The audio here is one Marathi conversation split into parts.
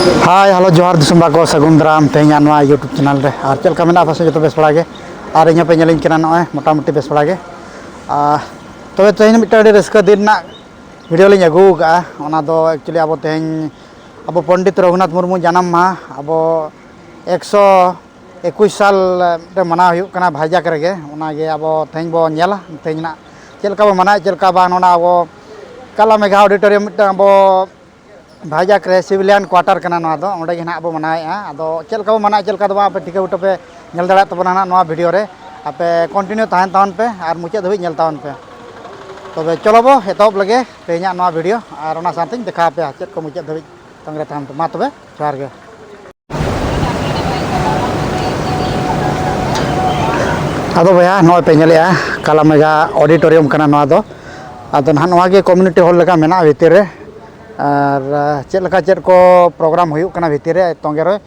हाय हेलो जोहार दिसुम को सगुन दाराम तेहना नवा यूट्यूब चैनल रे और चलका मेना पासे जो बेस बड़ा गे और इन पे नेलिंग कना नॉय मोटामुटी बेस बड़ा गे तबे तेहन मिट्टे रस्का दिन ना वीडियो लिंग अगू का ओना दो एक्चुअली अब तेहन अब पंडित रघुनाथ मुर्मू जन्म मा अब 121 साल रे मना हुयुक कना भाईजाक रेगे ओना गे अब तेहन बो नेला तेहन ना चलका बो मना चलका बा नोना अब काला मेघा ऑडिटोरियम मिट्टे अब भाईजाक रे सिविलियन क्वार्टर कना नवा दो ओंडे गे ना अब मनाएआ आदो चलका बो मना चलका दो आपे टिका उठो पे नेल दाड़ा तबना ना नवा वीडियो रे आपे कंटिन्यू ताहन तावन पे और मुचाद धबी नेल तावन पे तबे चलो बो एतब लगे तेहना नवा वीडियो और ओना साथें देखा पे चेक को मुचाद धबी तंगरे ताहन पे मा तबे जोहार गे आदो भैया नॉय पे नेलेआ काला मेगा ऑडिटोरियम कना नवा दो आदो ना नवा गे कम्युनिटी हॉल लगा मेना भीतर रे और चेक को प्रोग्राम हुयुक कना भीतर रे तोंगे रे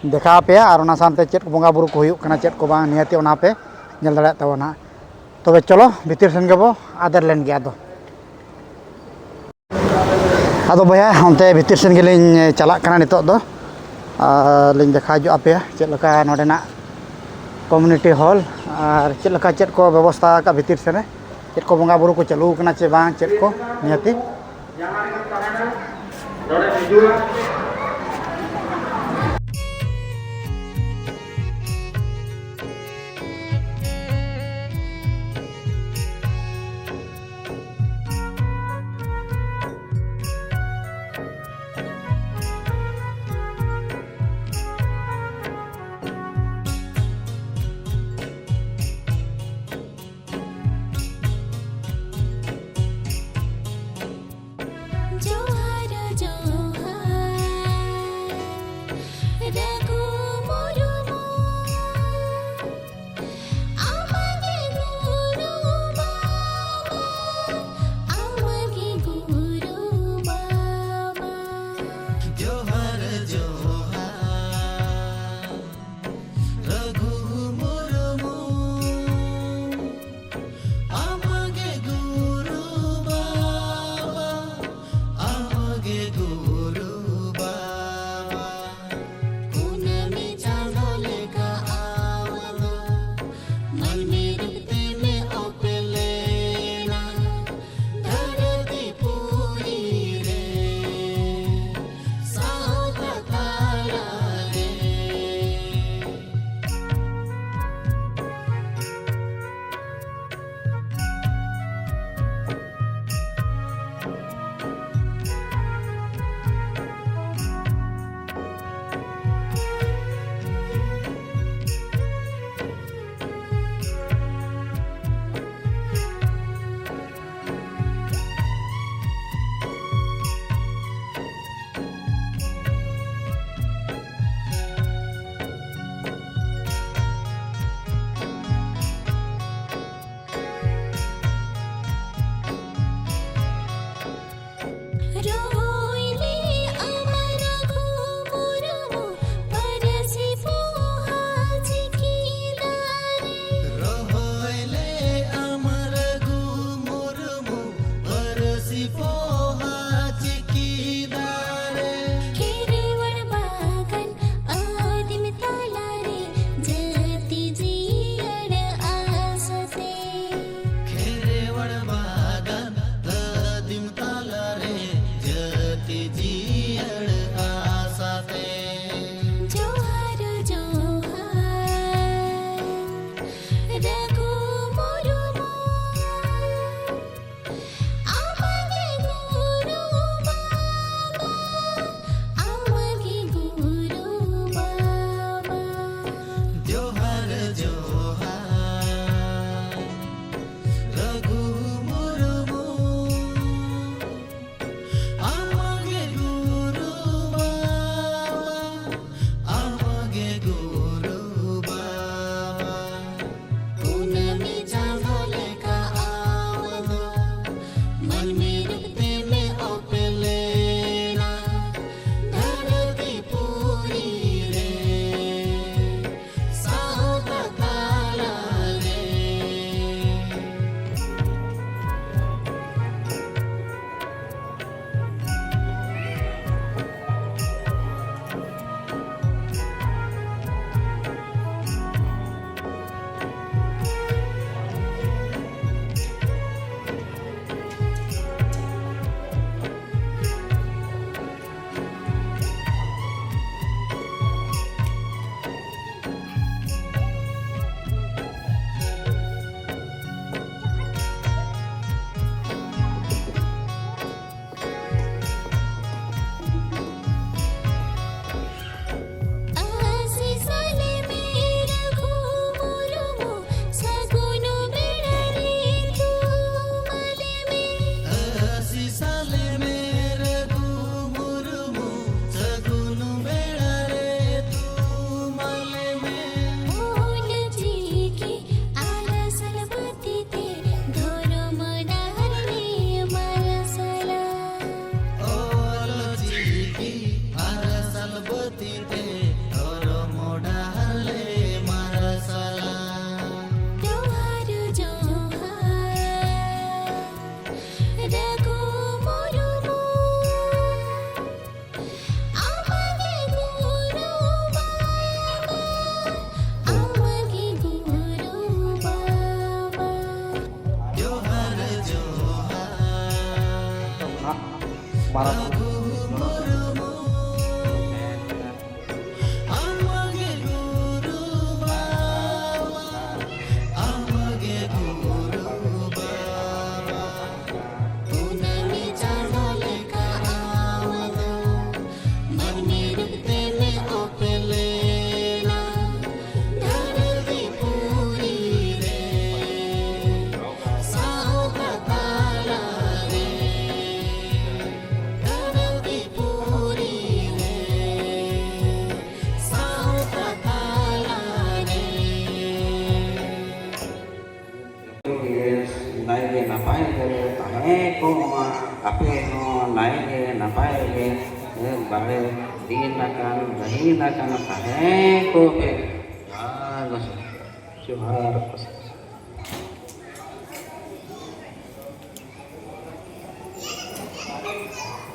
देखा पे और ओना सानते चेक बंगा बुरु को हुयुक कना चेक को बांग नियति ओना पे नेल दाड़ा तबना तबे चलो भीतर सेन गेबो आदर लेन गे आदो भैया onte भीतर सेन गेलिन चलाक कना नितो दो लिंग देखा जो आपे चेक लका नोडेना कम्युनिटी हॉल और चेक लका चेक को व्यवस्था का भीतर सेन चेक को बंगा बुरु को चालू कना चे बांग चेक को नियति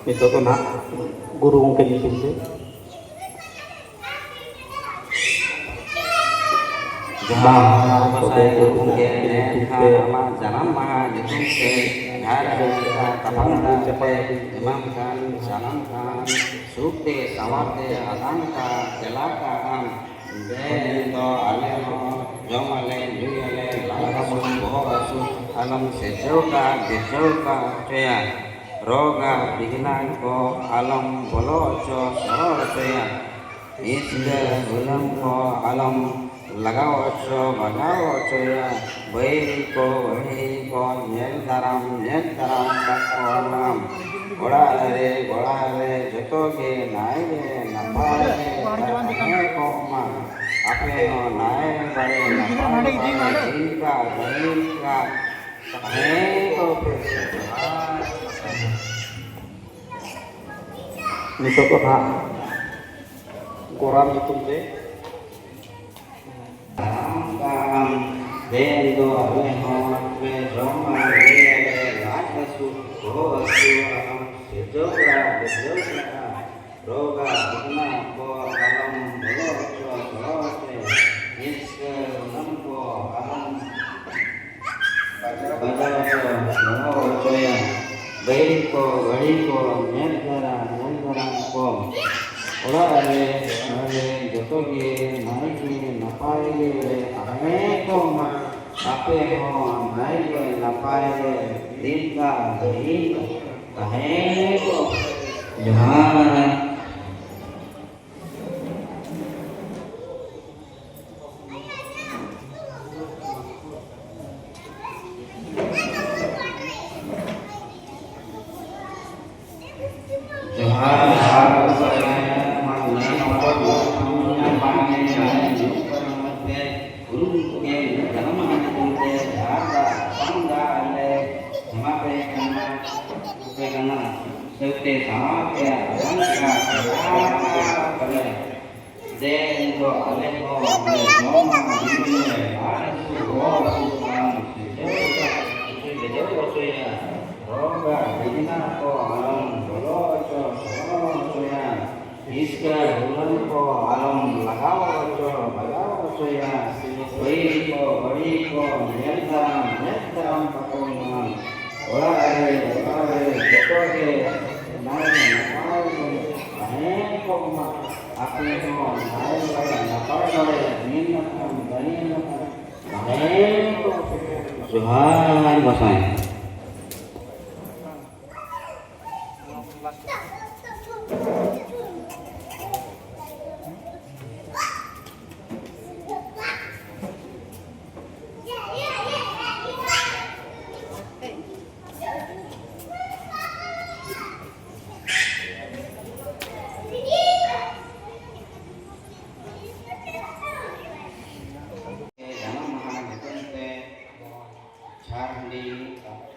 Itu tuh nak guru mungkin di sini. Jahar pasai guru mungkin sama jalan mah gitu ke jahar kapang imam kan jalan kan sukti sawate alangka kelakaan dento aleho jom ale jui ale lakamun boho asu alam sejauka dijauka coya roga biginan ko alam bolo co soro coya isda ulam ko alam लगाओ चो बनाओ चो या वही को नेल दाराम तको नाम गोड़ा रे जतो के नाय रे नंबर रे को मा आपे हो नाय बड़े नंबर इनका गरीब का है तो Nito ko ha. Koram itu deh. Dendo aleho ve roma re lasu ho asu sejoga roga bina ko alam bolo rote iske namko alam baja coya bayi ko gadi ko nendara ko ola ale joto ge naiki napai ge ame ko ma ape ho nai ge napai ge din ka dei kahe ko jahara Iska bulan ko alam lagaw ko bagaw ko ya wei ko bari ko nyata pakongan ola are joto ke nai napau ane ko ma ape ko nai napau nin nam dani nam ane ko Tuhan basai Charlie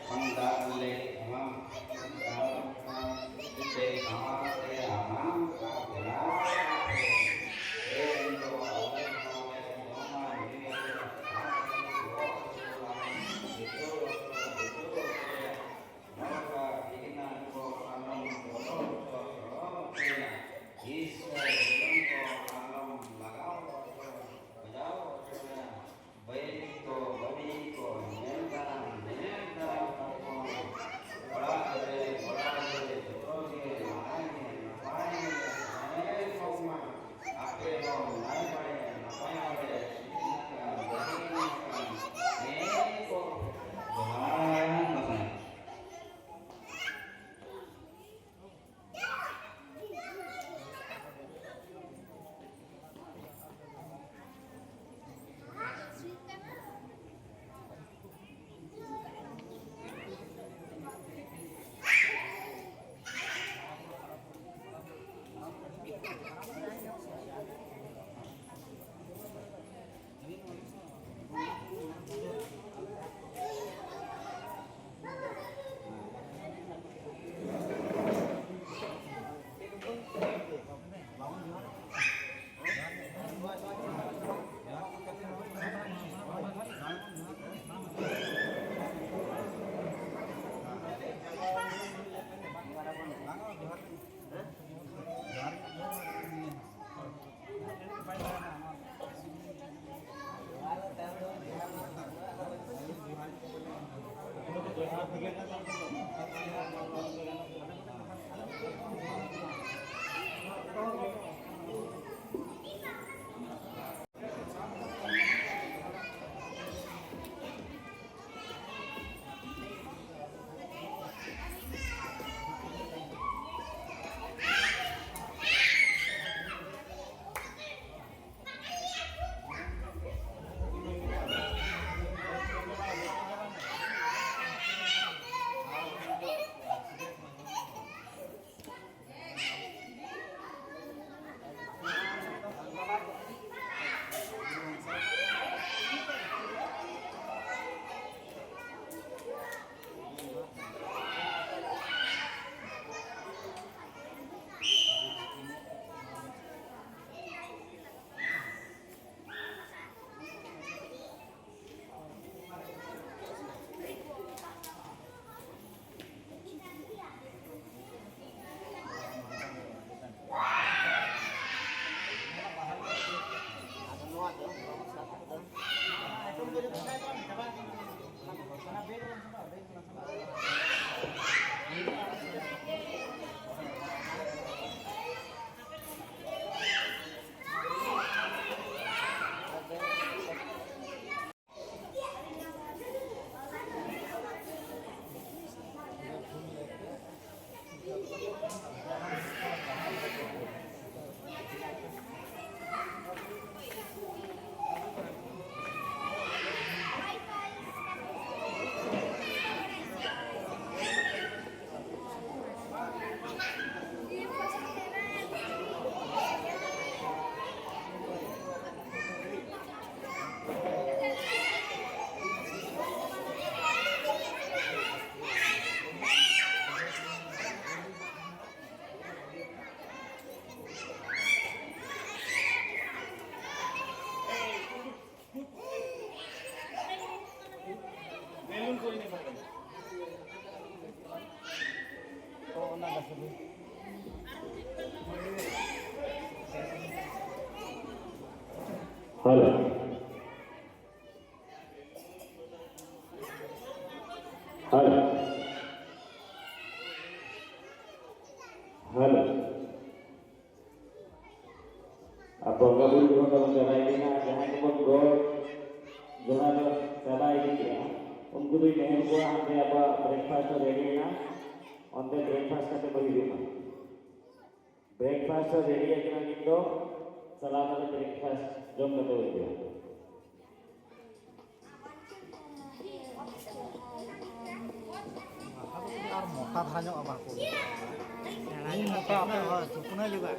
hello hello hello अब बंगा बुल जो तो चला देना जहां को गो जहां तो चला दिया उनको भी नहीं को हमने अब ब्रेकफास्ट रेडी ना ऑन द ब्रेकफास्ट करते बड़ी देना ब्रेकफास्ट रेडी है कि नहीं तो सलाम वाले ब्रेकफास्ट जो करते हुए Ar moka banyak apa aku. Ini moka apa? Cukupnya juga.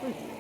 Wih,